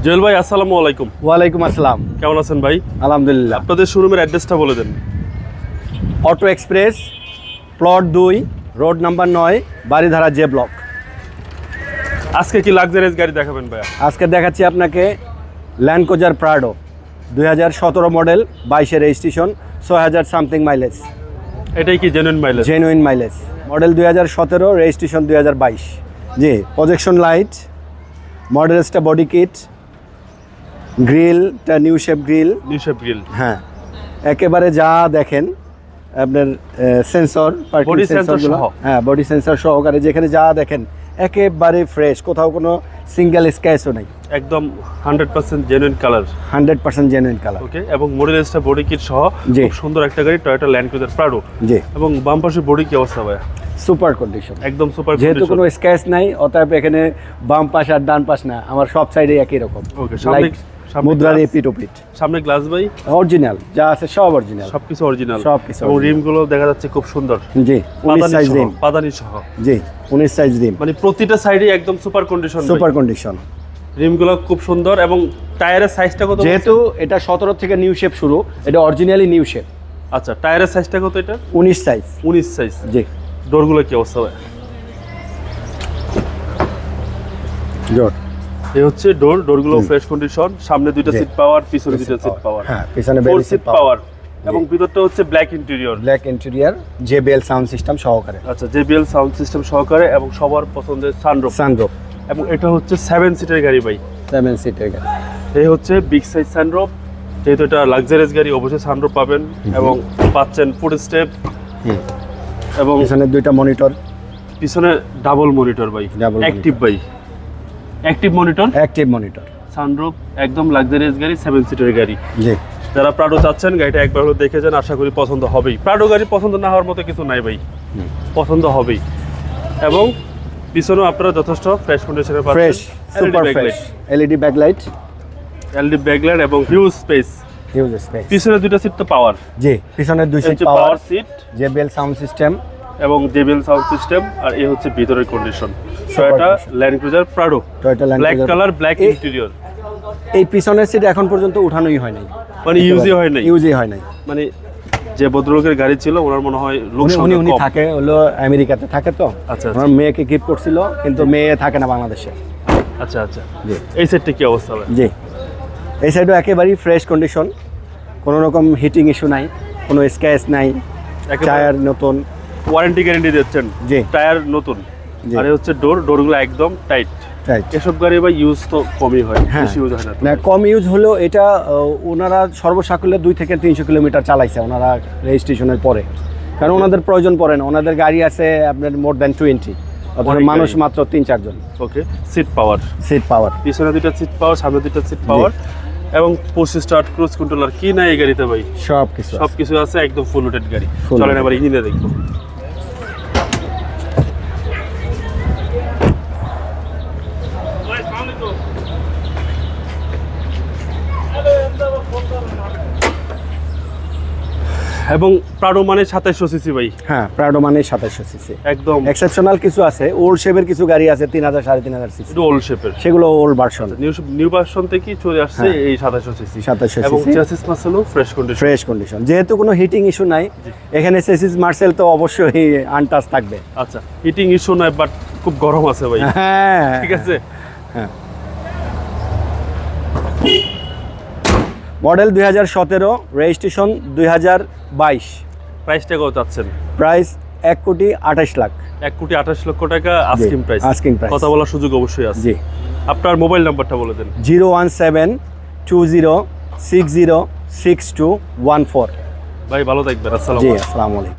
জুয়েল ভাই আসসালামু আলাইকুম। ওয়ালাইকুম আসসালাম। কেমন আছেন ভাই? আলহামদুলিল্লাহ। আপনাদের শোরুমের অ্যাড্রেসটা বলে দেন। Auto express, plot 2, road number 9, Baridhara J block. আজকে কি লাক্সারিয়াস গাড়ি দেখাবেন ভাইয়া? আজকে দেখাচ্ছি আপনাকে land cruiser Prado 2017 model, 22 registration, 6000 something mileage. এটাই কি genuine mileage? Genuine mileage, model 2017, registration 2022। জি, প্রজেকশন লাইট, মডেলসটা বডি কিট, গ্রিলটা new shape grill. New shape grill. হ্যাঁ, একেবারে যা দেখেন আপনার সেন্সর, বডি সেন্সর সহ। হ্যাঁ, বডি সেন্সর সহকারে যেখানে যা দেখেন একেবারে ফ্রেশ, কোথাও কোনো সিঙ্গেল স্ক্র্যাচও নাই। একদম 100% genuine colour. 100% genuine colour. Okay, এবং মডেলসটা বডি কিট সহ জি। খুব সুন্দর একটা গাড়ি, টয়োটা ল্যান্ড ক্রুজার প্রাডো। জি। এবং বাম পাশে বডি কি অবস্থা ভাইয়া? সুপার কন্ডিশন, একদম সুপার যেহেতু কন্ডিশন। কোনো স্ক্র্যাচ নাই, অতএব এখানে বাম পাশ আর ডান পাশ না, আমার সব সাইডে একই রকম। ওকে, লাইক মুদ্রার এপিট ওপিট। সামনে গ্লাস ভাই অরিজিনাল যা আছে সব অরিজিনাল, সবকিছু অরিজিনাল। সবকিছু এবং রিম গুলো দেখা যাচ্ছে খুব সুন্দর। জি, 19 সাইজ রিম। পাদানি সহ। জি, 19 সাইজ রিম, মানে প্রতিটা সাইডে একদম সুপার কন্ডিশন। Super condition. রিমগুলো খুব সুন্দর। এবং টায়ারের সাইজটা কত? যেহেতু এটা 17 থেকে নিউ শেপ শুরু, এটা অরিজিনালি নিউ শেপ। আচ্ছা, টায়ারের সাইজটা কত এটা? 19 সাইজ। 19 সাইজ। জি। ডোরগুলো কি অবস্থা ভাই? জোর। এই হচ্ছে ডোরগুলো ফ্রেশ কন্ডিশন। সামনে দুইটা সিট পাওয়ার, পিছনে দুইটা সিট পাওয়ার। হ্যাঁ, পিছনে 4 সিট পাওয়ার। এবং ভিতরটা হচ্ছে black interior. Black interior, JBL sound system সহকারে। আচ্ছা, JBL সাউন্ড সিস্টেম সহকারে এবং সবার পছন্দের সানরুফ। সানরুফ। এবং এটা হচ্ছে 7 সিটের গাড়ি ভাই। 7 সিটের গাড়ি। এই হচ্ছে বিগ সাইজ সানরুফ। যেহেতু এটা লাক্সারিয়াস গাড়ি, অবশ্যই সানরুফ পাবেন। এবং পাচ্ছেন ফুড স্টেপ। এবং পিছনে দুইটা মনিটর। পিছনে ডাবল মনিটর ভাই, অ্যাক্টিভ ভাই, active monitor, active monitor. Sunroof, একদম লাক্সারিয়াস গাড়ি, 7 সিটের গাড়ি। জি। যারা প্রাডো চাচ্ছেন, গাড়িটা একবার হলো দেখে যান, আশা করি পছন্দ হবেই। প্রাডো গাড়ি পছন্দ না হওয়ার মতো কিছু নাই ভাই, পছন্দ হবেই। এবং পিছনেও আপনারা যথেষ্ট ফ্রেশ কন্ডিশনে পাচ্ছেন। Fresh, super fresh. LED backlight, LED backlight এবং হিউজ স্পেস। Huge space. পিছনে দুইটা সিট তো পাওয়ার। জি, পিছনে দুই seat power power seat, JBL sound system এবং JBL সাউন্ড সিস্টেম। আর এই হচ্ছে ভিতরের condition. Toyota Land cruiser Prado, Toyota Land black Cruiser. Colour, black interior. এই পিছনের সিট এখন পর্যন্ত উঠানোই হয় নাই, মানে ইউজই হয় নাই। ইউজই হয় নাই। মানে যে ভদ্রলোকের গাড়ি ছিল, ওনার মনে হয় লোক সংখ্যা উনি কম। থাকে হলো আমেরিকাতে থাকে তো। আচ্ছা, আমার মেয়েকে গিফট করছিল, কিন্তু মেয়ে থাকে না বাংলাদেশে। আচ্ছা আচ্ছা। জি। এই সেটটা কি অবস্থা হবে? জি, এই সাইডও একেবারেই ফ্রেশ কন্ডিশন, কোনো রকম হিটিং ইস্যু নাই, কোনো স্ক্র্যাচ নাই, টায়ার নতুন, ওয়ারেন্টি গ্যারান্টি দিচ্ছেন। জি। টায়ার নতুন। জি। আর এই হচ্ছে ডোরগুলো একদম টাইট। রাইট। এসব গাড়ি বা ইউজ তো কমই হয়, হ্যাঁ। বেশি ইউজ হয় না। না, কম ইউজ হলেও এটা ওনারা সর্বসাকুল্যে 2 থেকে 300 কিলোমিটার চালাইছে ওনারা রেজিস্ট্রেশনের পরে, কারণ ওনাদের প্রয়োজন পড়ে না। ওনাদের গাড়ি আছে আপনার মোর দ্যান 20, অথচ অনেক মানুষ গাড়ি। মাত্র 3-4 জন। ওকে, সিট পাওয়ার, সিট পাওয়ার, পিছনে দুইটা সিট পাওয়ার, সামনে দুইটা সিট পাওয়ার, এবং পুশ স্টার্ট, ক্রুজ কন্ট্রোলার, কি নাই এই গাড়িতে ভাই? সব কিছু সবকিছু আছে, একদম ফুল লোডেড গাড়ি। Full চলেন loaded। এবার ইঞ্জিনে দেখবো। এবং প্রাডো মানে 2700 সিসি ভাই। হ্যাঁ, প্রাডো মানে 2700 সিসি। একদম এক্সেপশনাল কিছু আছে, ওল্ড শেপের কিছু গাড়ি আছে 3000 3500 সিসি, একটু ওল্ড শেপের, সেগুলো ওল্ড ভার্সন। নিউ ভার্সন থেকে চলে আসছে এই 2700 সিসি। 2700 এবং সিসি, চেসিস মাসেলও ফ্রেশ কন্ডিশন। ফ্রেশ কন্ডিশন, যেহেতু কোনো হিটিং ইস্যু নাই। এখানে চেসিস মার্সেল তো অবশ্যই আনটাচ থাকবে। আচ্ছা, হিটিং ইস্যু নয়, বাট খুব গরম আছে ভাই। হ্যাঁ, ঠিক আছে। হ্যাঁ। Model 2017, registration 2022। প্রাইসটা কত চাচ্ছেন? প্রাইস 1,28,00,000। 1,28,00,000 টাকা আস্কিং প্রাইস। asking price। কথা বলার সুযোগ অবশ্যই আছে। জি। আপনার মোবাইল নাম্বারটা বলে দেন। 01720606214। ভাই ভালো থাকবেন। আসসালামু জি, আলাইকুম। আসসালামু আলাইকুম।